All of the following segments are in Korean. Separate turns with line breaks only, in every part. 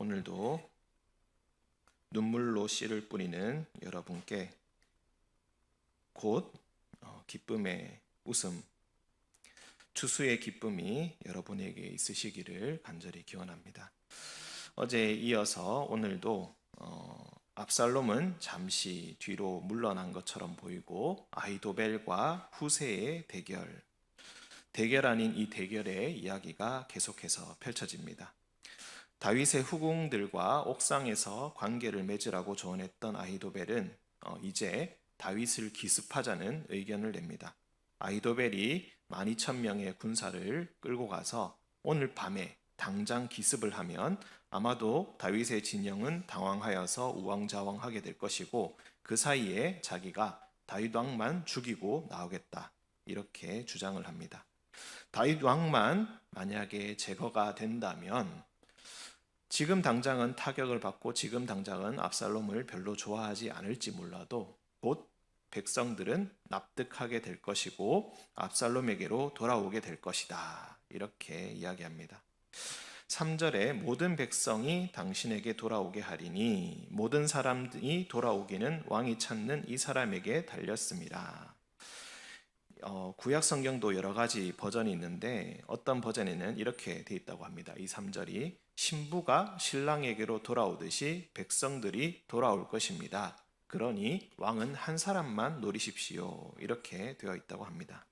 오늘도 눈물로 씨를 뿌리는 여러분께 곧 기쁨의 웃음, 추수의 기쁨이 여러분에게 있으시기를 간절히 기원합니다. 어제에 이어서 오늘도 압살롬은 잠시 뒤로 물러난 것처럼 보이고 아히도벨과 후세의 대결 아닌 이 대결의 이야기가 계속해서 펼쳐집니다. 다윗의 후궁들과 옥상에서 관계를 맺으라고 조언했던 아히도벨은 이제 다윗을 기습하자는 의견을 냅니다. 아히도벨이 12,000명의 군사를 끌고 가서 오늘 밤에 당장 기습을 하면 아마도 다윗의 진영은 당황하여서 우왕좌왕하게 될 것이고 그 사이에 자기가 다윗 왕만 죽이고 나오겠다, 이렇게 주장을 합니다. 다윗 왕만 만약에 제거가 된다면 지금 당장은 타격을 받고 지금 당장은 압살롬을 별로 좋아하지 않을지 몰라도 곧 백성들은 납득하게 될 것이고 압살롬에게로 돌아오게 될 것이다, 이렇게 이야기합니다. 3절에 모든 백성이 당신에게 돌아오게 하리니 모든 사람이 돌아오기는 왕이 찾는 이 사람에게 달렸습니다. 구약 성경도 여러 가지 버전이 있는데 어떤 버전에는 이렇게 되어 있다고 합니다. 이 3절이 신부가 신랑에게로 돌아오듯이 백성들이 돌아올 것입니다. 그러니 왕은 한 사람만 노리십시오, 이렇게 되어 있다고 합니다.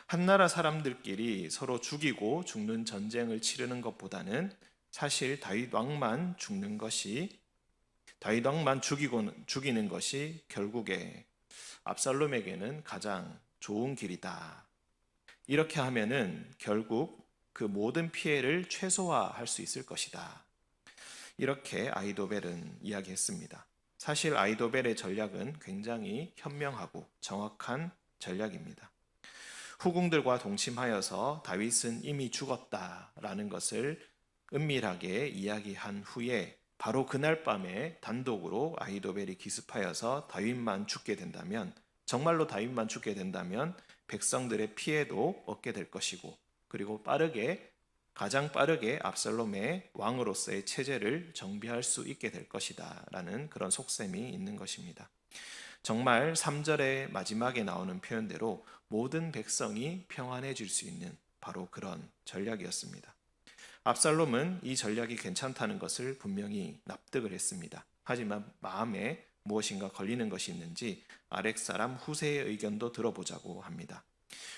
한나라 사람들끼리 서로 죽이고 죽는 전쟁을 치르는 것보다는 사실 다윗 왕만 죽이는 것이 결국에 압살롬에게는 가장 좋은 길이다. 이렇게 하면은 결국 그 모든 피해를 최소화할 수 있을 것이다, 이렇게 아히도벨은 이야기했습니다. 사실 아히도벨의 전략은 굉장히 현명하고 정확한 전략입니다. 후궁들과 동침하여서 다윗은 이미 죽었다라는 것을 은밀하게 이야기한 후에 바로 그날 밤에 단독으로 아히도벨이 기습하여서 정말로 다윗만 죽게 된다면 백성들의 피해도 얻게 될 것이고, 그리고 가장 빠르게 압살롬의 왕으로서의 체제를 정비할 수 있게 될 것이다 라는 그런 속셈이 있는 것입니다. 정말 3절의 마지막에 나오는 표현대로 모든 백성이 평안해질 수 있는 바로 그런 전략이었습니다. 압살롬은 이 전략이 괜찮다는 것을 분명히 납득을 했습니다. 하지만 마음에 무엇인가 걸리는 것이 있는지 아렉사람 후세의 의견도 들어보자고 합니다.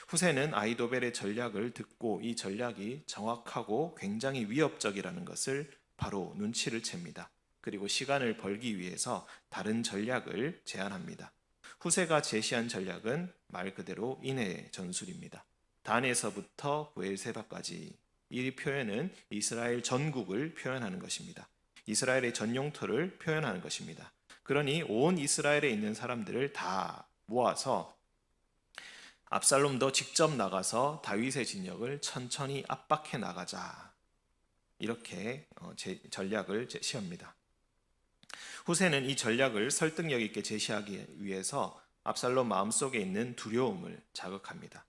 후세는 아히도벨의 전략을 듣고 이 전략이 정확하고 굉장히 위협적이라는 것을 바로 눈치를 챕니다. 그리고 시간을 벌기 위해서 다른 전략을 제안합니다. 후세가 제시한 전략은 말 그대로 인해 전술입니다. 단에서부터 브엘세바까지, 이 표현은 이스라엘 전국을 표현하는 것입니다. 이스라엘의 전용터를 표현하는 것입니다. 그러니 온 이스라엘에 있는 사람들을 다 모아서 압살롬도 직접 나가서 다윗의 진영을 천천히 압박해 나가자, 이렇게 전략을 제시합니다. 후세는 이 전략을 설득력 있게 제시하기 위해서 압살롬 마음속에 있는 두려움을 자극합니다.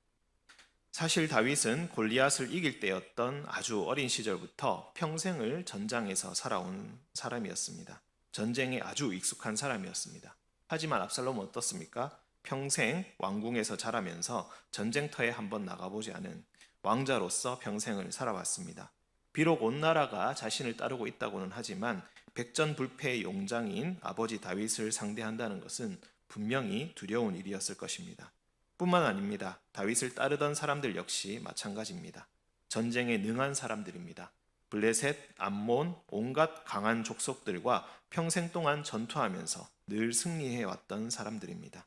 사실 다윗은 골리앗을 이길 때였던 아주 어린 시절부터 평생을 전장에서 살아온 사람이었습니다. 전쟁에 아주 익숙한 사람이었습니다. 하지만 압살롬은 어떻습니까? 평생 왕궁에서 자라면서 전쟁터에 한번 나가보지 않은 왕자로서 평생을 살아왔습니다. 비록 온 나라가 자신을 따르고 있다고는 하지만 백전불패의 용장인 아버지 다윗을 상대한다는 것은 분명히 두려운 일이었을 것입니다. 뿐만 아닙니다. 다윗을 따르던 사람들 역시 마찬가지입니다. 전쟁에 능한 사람들입니다. 블레셋, 암몬, 온갖 강한 족속들과 평생 동안 전투하면서 늘 승리해왔던 사람들입니다.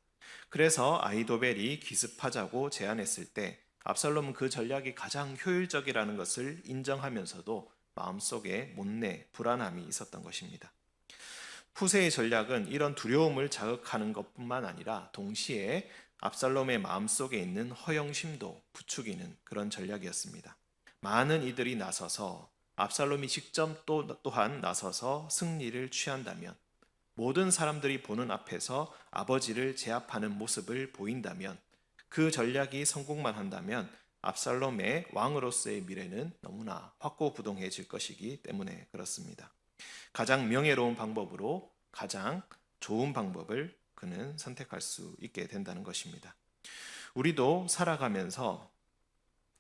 그래서 아히도벨이 기습하자고 제안했을 때 압살롬은 그 전략이 가장 효율적이라는 것을 인정하면서도 마음속에 못내 불안함이 있었던 것입니다. 후세의 전략은 이런 두려움을 자극하는 것뿐만 아니라 동시에 압살롬의 마음속에 있는 허영심도 부추기는 그런 전략이었습니다. 많은 이들이 나서서 압살롬이 직접 또한 나서서 승리를 취한다면, 모든 사람들이 보는 앞에서 아버지를 제압하는 모습을 보인다면, 그 전략이 성공만 한다면 압살롬의 왕으로서의 미래는 너무나 확고부동해질 것이기 때문에 그렇습니다. 가장 명예로운 방법으로 가장 좋은 방법을 그는 선택할 수 있게 된다는 것입니다. 우리도 살아가면서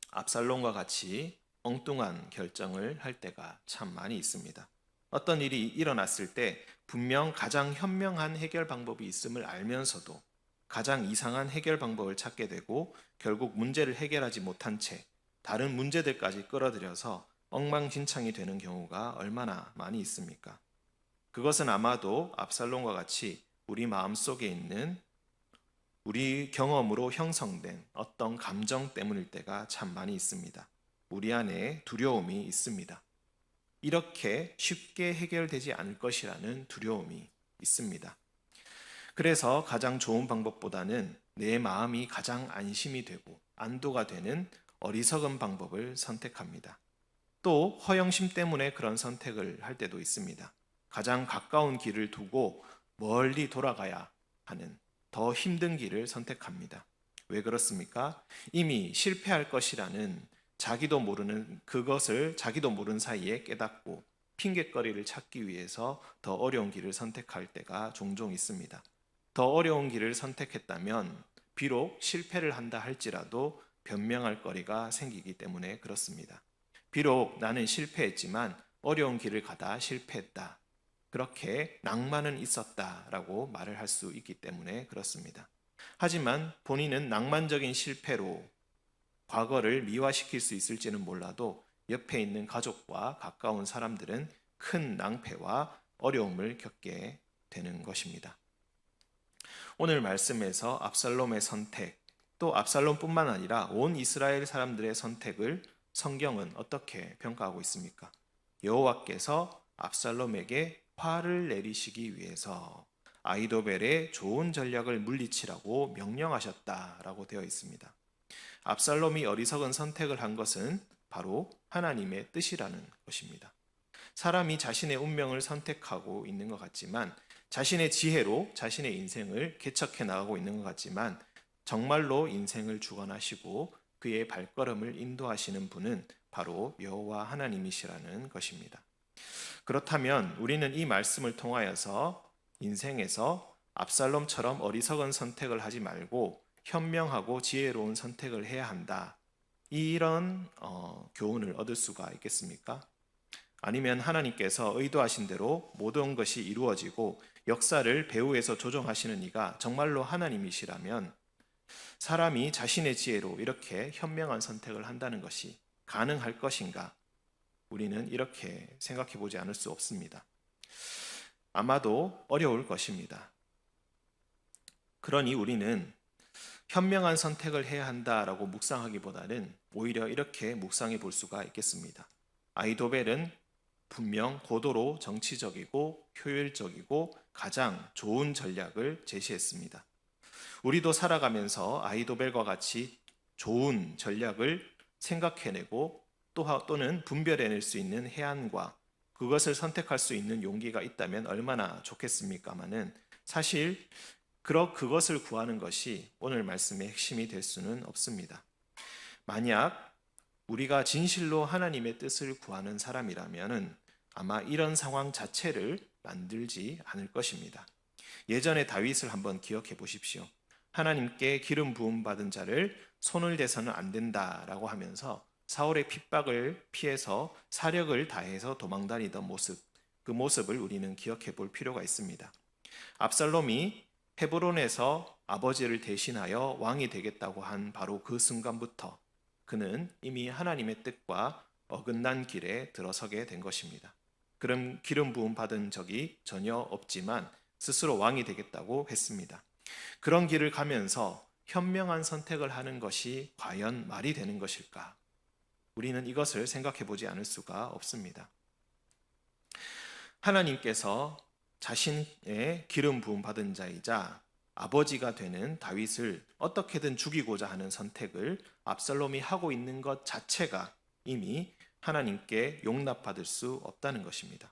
압살롬과 같이 엉뚱한 결정을 할 때가 참 많이 있습니다. 어떤 일이 일어났을 때 분명 가장 현명한 해결 방법이 있음을 알면서도 가장 이상한 해결 방법을 찾게 되고 결국 문제를 해결하지 못한 채 다른 문제들까지 끌어들여서 엉망진창이 되는 경우가 얼마나 많이 있습니까? 그것은 아마도 압살롬과 같이 우리 마음속에 있는 우리 경험으로 형성된 어떤 감정 때문일 때가 참 많이 있습니다. 우리 안에 두려움이 있습니다. 이렇게 쉽게 해결되지 않을 것이라는 두려움이 있습니다. 그래서 가장 좋은 방법보다는 내 마음이 가장 안심이 되고 안도가 되는 어리석은 방법을 선택합니다. 또 허영심 때문에 그런 선택을 할 때도 있습니다. 가장 가까운 길을 두고 멀리 돌아가야 하는 더 힘든 길을 선택합니다. 왜 그렇습니까? 이미 실패할 것이라는 자기도 모르는 사이에 깨닫고 핑곗거리를 찾기 위해서 더 어려운 길을 선택할 때가 종종 있습니다. 더 어려운 길을 선택했다면 비록 실패를 한다 할지라도 변명할 거리가 생기기 때문에 그렇습니다. 비록 나는 실패했지만 어려운 길을 가다 실패했다. 그렇게 낭만은 있었다라고 말을 할 수 있기 때문에 그렇습니다. 하지만 본인은 낭만적인 실패로 과거를 미화시킬 수 있을지는 몰라도 옆에 있는 가족과 가까운 사람들은 큰 낭패와 어려움을 겪게 되는 것입니다. 오늘 말씀에서 압살롬의 선택, 또 압살롬뿐만 아니라 온 이스라엘 사람들의 선택을 성경은 어떻게 평가하고 있습니까? 여호와께서 압살롬에게 화를 내리시기 위해서 아히도벨의 좋은 전략을 물리치라고 명령하셨다라고 되어 있습니다. 압살롬이 어리석은 선택을 한 것은 바로 하나님의 뜻이라는 것입니다. 사람이 자신의 운명을 선택하고 있는 것 같지만 자신의 지혜로 자신의 인생을 개척해 나가고 있는 것 같지만 정말로 인생을 주관하시고 그의 발걸음을 인도하시는 분은 바로 여호와 하나님이시라는 것입니다. 그렇다면 우리는 이 말씀을 통하여서 인생에서 압살롬처럼 어리석은 선택을 하지 말고 현명하고 지혜로운 선택을 해야 한다. 이런 교훈을 얻을 수가 있겠습니까? 아니면 하나님께서 의도하신 대로 모든 것이 이루어지고 역사를 배후에서 조정하시는 이가 정말로 하나님이시라면 사람이 자신의 지혜로 이렇게 현명한 선택을 한다는 것이 가능할 것인가? 우리는 이렇게 생각해 보지 않을 수 없습니다. 아마도 어려울 것입니다. 그러니 우리는 현명한 선택을 해야 한다라고 묵상하기보다는 오히려 이렇게 묵상해 볼 수가 있겠습니다. 아히도벨은 분명 고도로 정치적이고 효율적이고 가장 좋은 전략을 제시했습니다. 우리도 살아가면서 아히도벨과 같이 좋은 전략을 생각해내고 또는 분별해낼 수 있는 해안과 그것을 선택할 수 있는 용기가 있다면 얼마나 좋겠습니까마는 사실 그것을 구하는 것이 오늘 말씀의 핵심이 될 수는 없습니다. 만약 우리가 진실로 하나님의 뜻을 구하는 사람이라면 아마 이런 상황 자체를 만들지 않을 것입니다. 예전에 다윗을 한번 기억해 보십시오. 하나님께 기름 부음 받은 자를 손을 대서는 안 된다라고 하면서 사울의 핍박을 피해서 사력을 다해서 도망다니던 모습, 그 모습을 우리는 기억해 볼 필요가 있습니다. 압살롬이 헤브론에서 아버지를 대신하여 왕이 되겠다고 한 바로 그 순간부터 그는 이미 하나님의 뜻과 어긋난 길에 들어서게 된 것입니다. 그럼 기름 부음 받은 적이 전혀 없지만 스스로 왕이 되겠다고 했습니다. 그런 길을 가면서 현명한 선택을 하는 것이 과연 말이 되는 것일까? 우리는 이것을 생각해 보지 않을 수가 없습니다. 하나님께서 자신의 기름 부음 받은 자이자 아버지가 되는 다윗을 어떻게든 죽이고자 하는 선택을 압살롬이 하고 있는 것 자체가 이미 하나님께 용납받을 수 없다는 것입니다.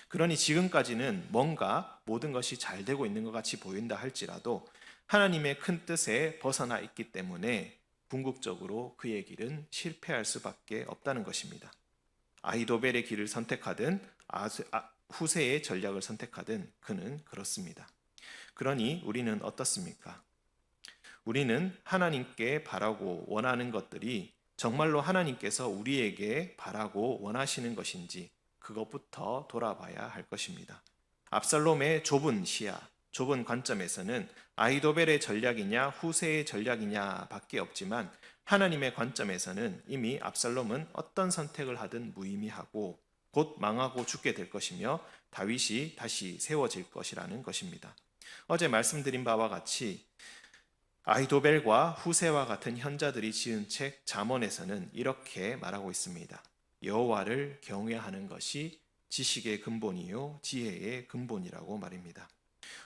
그러니 지금까지는 뭔가 모든 것이 잘 되고 있는 것 같이 보인다 할지라도 하나님의 큰 뜻에 벗어나 있기 때문에 궁극적으로 그의 길은 실패할 수밖에 없다는 것입니다. 아히도벨의 길을 선택하든 후세의 전략을 선택하든 그는 그렇습니다. 그러니 우리는 어떻습니까? 우리는 하나님께 바라고 원하는 것들이 정말로 하나님께서 우리에게 바라고 원하시는 것인지 그것부터 돌아봐야 할 것입니다. 압살롬의 좁은 시야, 좁은 관점에서는 아히도벨의 전략이냐 후세의 전략이냐 밖에 없지만 하나님의 관점에서는 이미 압살롬은 어떤 선택을 하든 무의미하고 곧 망하고 죽게 될 것이며 다윗이 다시 세워질 것이라는 것입니다. 어제 말씀드린 바와 같이 아히도벨과 후세와 같은 현자들이 지은 책 잠언에서는 이렇게 말하고 있습니다. 여호와를 경외하는 것이 지식의 근본이요 지혜의 근본이라고 말입니다.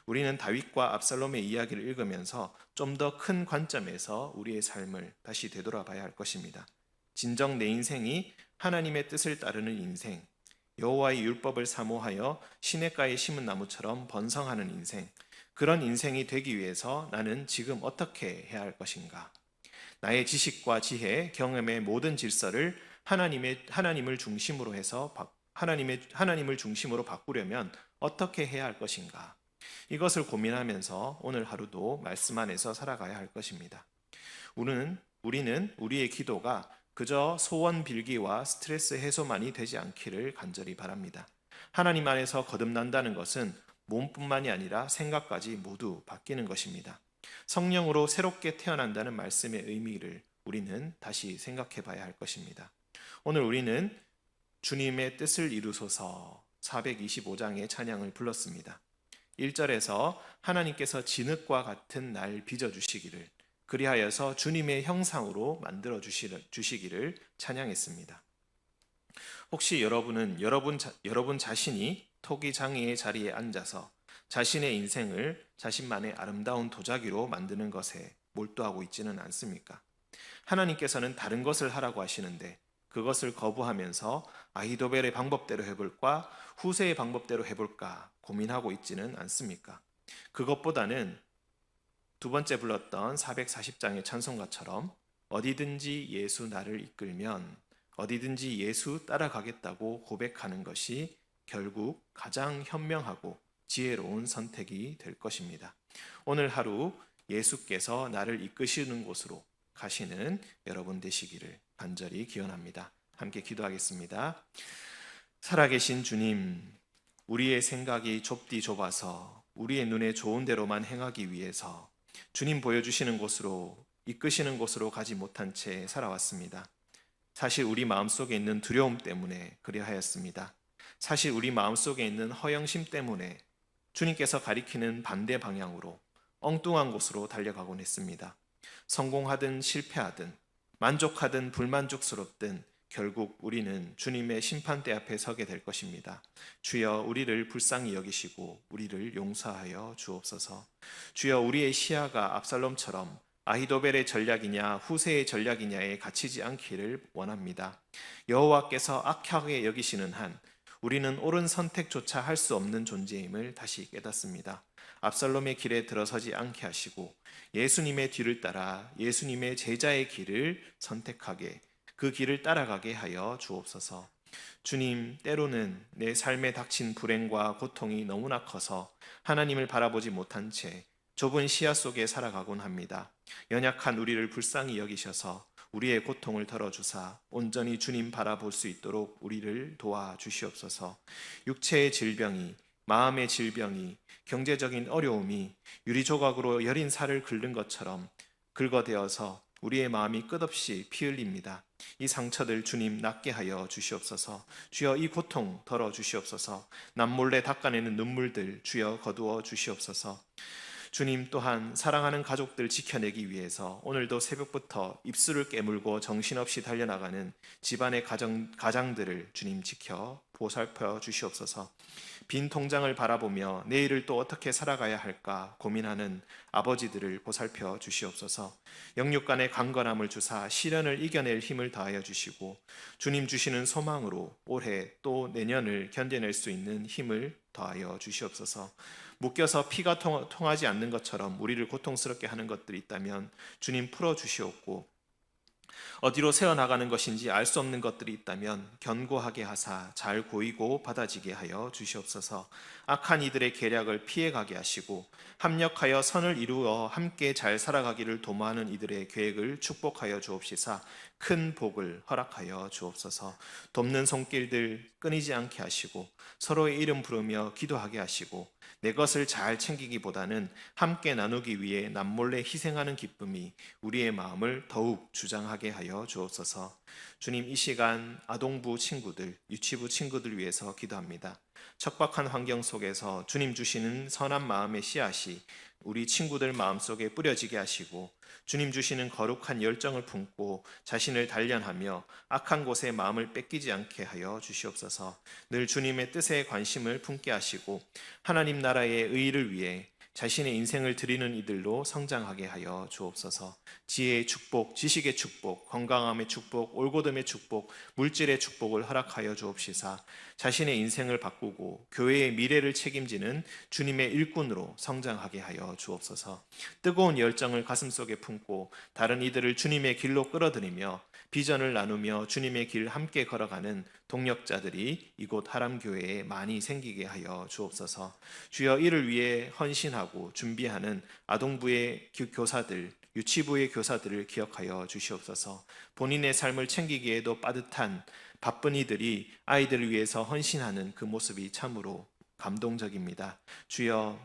우리는 다윗과 압살롬의 이야기를 읽으면서 좀 더 큰 관점에서 우리의 삶을 다시 되돌아봐야 할 것입니다. 진정 내 인생이 하나님의 뜻을 따르는 인생, 여호와의 율법을 사모하여 시냇가에 심은 나무처럼 번성하는 인생, 그런 인생이 되기 위해서 나는 지금 어떻게 해야 할 것인가? 나의 지식과 지혜, 경험의 모든 질서를 하나님을 중심으로 해서 하나님을 중심으로 바꾸려면 어떻게 해야 할 것인가? 이것을 고민하면서 오늘 하루도 말씀 안에서 살아가야 할 것입니다. 우리는 우리의 기도가 그저 소원 빌기와 스트레스 해소만이 되지 않기를 간절히 바랍니다. 하나님 안에서 거듭난다는 것은 몸뿐만이 아니라 생각까지 모두 바뀌는 것입니다. 성령으로 새롭게 태어난다는 말씀의 의미를 우리는 다시 생각해 봐야 할 것입니다. 오늘 우리는 주님의 뜻을 이루소서 425장의 찬양을 불렀습니다. 1절에서 하나님께서 진흙과 같은 날 빚어주시기를 그리하여서 주님의 형상으로 만들어 주시기를 찬양했습니다. 혹시 여러분은 여러분 자신이 토기장애의 자리에 앉아서 자신의 인생을 자신만의 아름다운 도자기로 만드는 것에 몰두하고 있지는 않습니까? 하나님께서는 다른 것을 하라고 하시는데 그것을 거부하면서 아히도벨의 방법대로 해볼까 후세의 방법대로 해볼까 고민하고 있지는 않습니까? 그것보다는 두 번째 불렀던 440장의 찬송가처럼 어디든지 예수 나를 이끌면 어디든지 예수 따라가겠다고 고백하는 것이 결국 가장 현명하고 지혜로운 선택이 될 것입니다. 오늘 하루 예수께서 나를 이끄시는 곳으로 가시는 여러분 되시기를 간절히 기원합니다. 함께 기도하겠습니다. 살아계신 주님, 우리의 생각이 좁디 좁아서 우리의 눈에 좋은 대로만 행하기 위해서 주님 보여주시는 곳으로 이끄시는 곳으로 가지 못한 채 살아왔습니다. 사실 우리 마음속에 있는 두려움 때문에 그리하였습니다. 사실 우리 마음속에 있는 허영심 때문에 주님께서 가리키는 반대 방향으로 엉뚱한 곳으로 달려가곤 했습니다. 성공하든 실패하든 만족하든 불만족스럽든 결국 우리는 주님의 심판대 앞에 서게 될 것입니다. 주여 우리를 불쌍히 여기시고 우리를 용서하여 주옵소서. 주여 우리의 시야가 압살롬처럼 아히도벨의 전략이냐 후세의 전략이냐에 갇히지 않기를 원합니다. 여호와께서 악하게 여기시는 한 우리는 옳은 선택조차 할 수 없는 존재임을 다시 깨닫습니다. 압살롬의 길에 들어서지 않게 하시고 예수님의 뒤를 따라 예수님의 제자의 길을 선택하게 그 길을 따라가게 하여 주옵소서. 주님, 때로는 내 삶에 닥친 불행과 고통이 너무나 커서 하나님을 바라보지 못한 채 좁은 시야 속에 살아가곤 합니다. 연약한 우리를 불쌍히 여기셔서 우리의 고통을 덜어주사 온전히 주님 바라볼 수 있도록 우리를 도와주시옵소서. 육체의 질병이, 마음의 질병이, 경제적인 어려움이 유리조각으로 여린 살을 긁는 것처럼 긁어대어서 우리의 마음이 끝없이 피 흘립니다. 이 상처들 주님 낫게 하여 주시옵소서. 주여 이 고통 덜어주시옵소서. 남몰래 닦아내는 눈물들 주여 거두어 주시옵소서. 주님 또한 사랑하는 가족들 지켜내기 위해서 오늘도 새벽부터 입술을 깨물고 정신없이 달려나가는 집안의 가장들을 주님 지켜 보살펴 주시옵소서. 빈 통장을 바라보며 내일을 또 어떻게 살아가야 할까 고민하는 아버지들을 보살펴 주시옵소서. 영육간의 강건함을 주사 시련을 이겨낼 힘을 더하여 주시고 주님 주시는 소망으로 올해 또 내년을 견뎌낼 수 있는 힘을 더하여 주시옵소서. 묶여서 피가 통하지 않는 것처럼 우리를 고통스럽게 하는 것들이 있다면 주님 풀어주시옵고 어디로 새어나가는 것인지 알 수 없는 것들이 있다면 견고하게 하사 잘 고이고 받아지게 하여 주시옵소서. 악한 이들의 계략을 피해가게 하시고 합력하여 선을 이루어 함께 잘 살아가기를 도모하는 이들의 계획을 축복하여 주옵시사 큰 복을 허락하여 주옵소서. 돕는 손길들 끊이지 않게 하시고 서로의 이름 부르며 기도하게 하시고 내 것을 잘 챙기기보다는 함께 나누기 위해 남몰래 희생하는 기쁨이 우리의 마음을 더욱 주장하게 하여 주옵소서. 주님, 이 시간 아동부 친구들, 유치부 친구들 위해서 기도합니다. 척박한 환경 속에서 주님 주시는 선한 마음의 씨앗이 우리 친구들 마음속에 뿌려지게 하시고 주님 주시는 거룩한 열정을 품고 자신을 단련하며 악한 곳에 마음을 뺏기지 않게 하여 주시옵소서. 늘 주님의 뜻에 관심을 품게 하시고 하나님 나라의 의의를 위해 자신의 인생을 드리는 이들로 성장하게 하여 주옵소서. 지혜의 축복, 지식의 축복, 건강함의 축복, 올곧음의 축복, 물질의 축복을 허락하여 주옵시사 자신의 인생을 바꾸고 교회의 미래를 책임지는 주님의 일꾼으로 성장하게 하여 주옵소서. 뜨거운 열정을 가슴속에 품고 다른 이들을 주님의 길로 끌어들이며 비전을 나누며 주님의 길 함께 걸어가는 동력자들이 이곳 하람교회에 많이 생기게 하여 주옵소서. 주여, 이를 위해 헌신하고 준비하는 아동부의 교사들, 유치부의 교사들을 기억하여 주시옵소서. 본인의 삶을 챙기기에도 빠듯한 바쁜 이들이 아이들을 위해서 헌신하는 그 모습이 참으로 감동적입니다. 주여,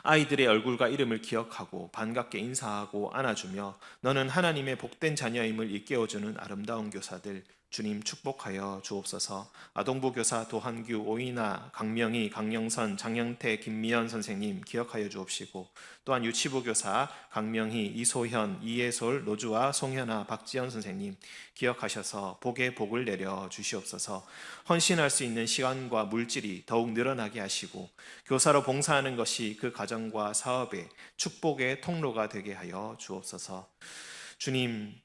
아이들의 얼굴과 이름을 기억하고 반갑게 인사하고 안아주며 너는 하나님의 복된 자녀임을 일깨워주는 아름다운 교사들 주님 축복하여 주옵소서. 아동부 교사 도한규, 오이나, 강명희, 강영선, 장영태, 김미연 선생님 기억하여 주옵시고 또한 유치부 교사 강명희, 이소현, 이예솔, 노주아, 송현아, 박지연 선생님 기억하셔서 복에 복을 내려 주시옵소서. 헌신할 수 있는 시간과 물질이 더욱 늘어나게 하시고 교사로 봉사하는 것이 그 가정과 사업의 축복의 통로가 되게 하여 주옵소서. 주님,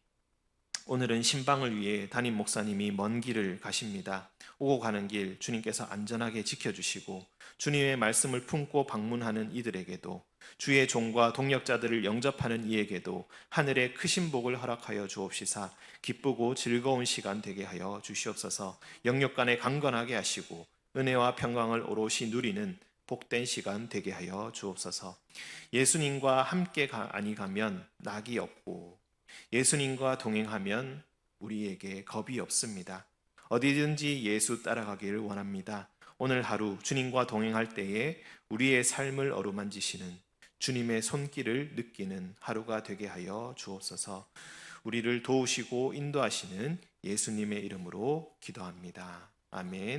오늘은 신방을 위해 담임 목사님이 먼 길을 가십니다. 오고 가는 길 주님께서 안전하게 지켜주시고 주님의 말씀을 품고 방문하는 이들에게도 주의 종과 동력자들을 영접하는 이에게도 하늘의 크신 복을 허락하여 주옵시사 기쁘고 즐거운 시간 되게 하여 주시옵소서. 영육간에 강건하게 하시고 은혜와 평강을 오롯이 누리는 복된 시간 되게 하여 주옵소서. 예수님과 함께 아니 가면 낙이 없고 예수님과 동행하면 우리에게 겁이 없습니다. 어디든지 예수 따라가기를 원합니다. 오늘 하루 주님과 동행할 때에 우리의 삶을 어루만지시는 주님의 손길을 느끼는 하루가 되게 하여 주옵소서. 우리를 도우시고 인도하시는 예수님의 이름으로 기도합니다. 아멘.